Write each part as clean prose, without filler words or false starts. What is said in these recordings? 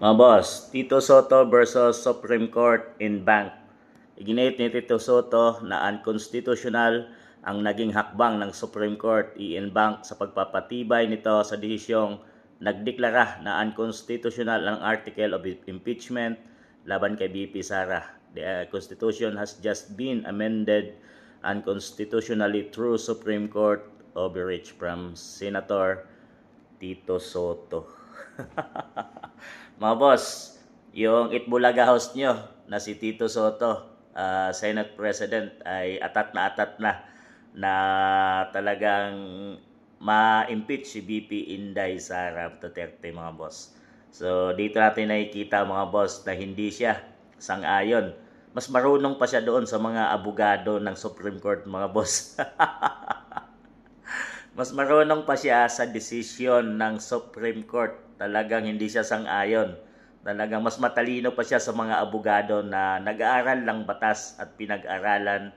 Mga boss, Tito Soto versus Supreme Court in Bank. Iginit ni Tito Soto na unconstitutional ang naging hakbang ng Supreme Court in Bank sa pagpapatibay nito sa desisyong nagdeklara na unconstitutional ang article of impeachment laban kay BP Sara. The Constitution has just been amended unconstitutionally through Supreme Court overreach from Senator Tito Soto. Mga boss, yung Itbulaga host nyo na si Tito Soto, Senate President, ay atat na talagang ma-impeach si BP Inday Sara Duterte, mga boss. So dito natin nakikita, mga boss, na hindi siya sang-ayon. Mas marunong pa siya doon sa mga abogado ng Supreme Court, mga boss. Mas marunong pa siya sa desisyon ng Supreme Court. Talagang hindi siya sang-ayon. Talagang mas matalino pa siya sa mga abogado na nag-aaral ng batas at pinag-aralan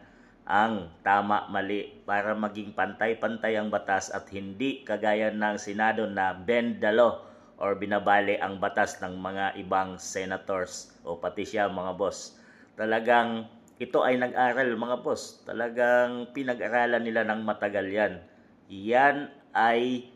ang tama, mali para maging pantay-pantay ang batas at hindi kagaya ng Senado na bend the law or binabali ang batas ng mga ibang senators o pati siya, mga boss. Talagang ito ay nag-aral, mga boss. Talagang pinag-aralan nila ng matagal yan. Yan ay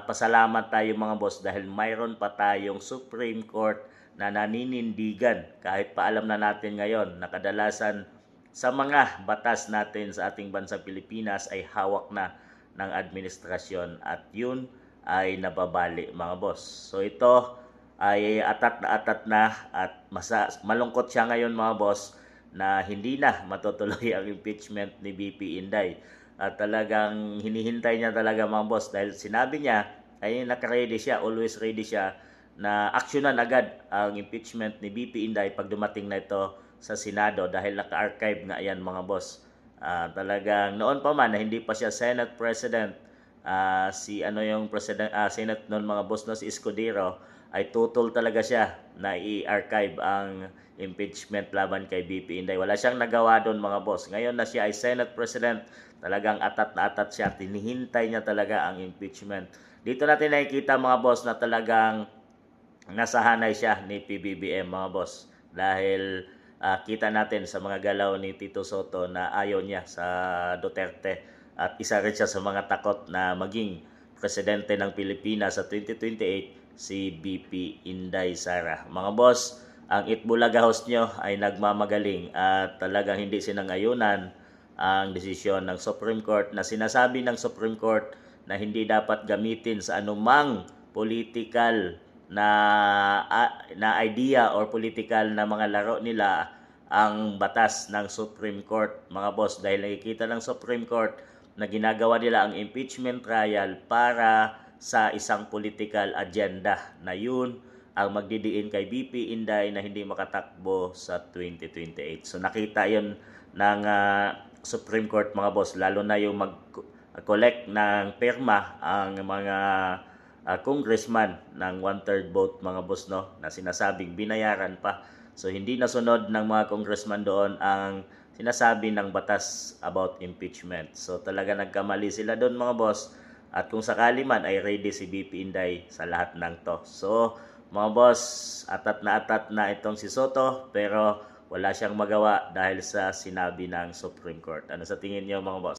pasalamat tayo, mga boss, dahil mayroon pa tayong Supreme Court na naninindigan kahit pa alam na natin ngayon na kadalasan sa mga batas natin sa ating bansang Pilipinas ay hawak na ng administrasyon at yun ay nababali, mga boss. So ito ay atat na at malungkot siya ngayon, mga boss, na hindi na matutuloy ang impeachment ni BP Inday. At talagang hinihintay niya talaga, mga boss, dahil sinabi niya ay naka-ready siya, always ready siya na aksyonan agad ang impeachment ni BP Inday pag dumating na ito sa Senado dahil naka-archive nga yan, mga boss. Talagang noon pa man na hindi pa siya Senate President, Senate noon, mga boss, no, si Escudero, ay tutol talaga siya na i-archive ang impeachment laban kay BP Inday. Wala siyang nagawa doon, mga boss. Ngayon na siya ay Senate President, talagang atat na atat siya. Tinihintay niya talaga ang impeachment. Dito natin nakikita, mga boss, na talagang nasahanay siya ni PBBM, mga boss. Dahil kita natin sa mga galaw ni Tito Soto na ayaw niya sa Duterte. At isa rin siya sa mga takot na maging presidente ng Pilipinas sa 2028, si BP Inday Sara. Mga boss, ang Itbulaga host nyo ay nagmamagaling at talagang hindi sinangayunan ang desisyon ng Supreme Court na sinasabi ng Supreme Court na hindi dapat gamitin sa anumang political na idea or political na mga laro nila ang batas ng Supreme Court, mga boss, dahil nakikita ng Supreme Court na ginagawa nila ang impeachment trial para sa isang political agenda na yun ang magdidiin kay BP Inday na hindi makatakbo sa 2028. So nakita yun ng Supreme Court, mga boss, lalo na yung mag-collect ng perma ang mga congressman ng 1/3 vote, mga boss, no, na sinasabing binayaran pa. So hindi nasunod ng mga congressman doon ang sinasabi ng batas about impeachment. So talaga nagkamali sila doon, mga boss. At kung sakali man ay ready si BP Inday sa lahat ng to. So mga boss, atat na itong si Soto, pero wala siyang magawa dahil sa sinabi ng Supreme Court. Ano sa tingin niyo, mga boss?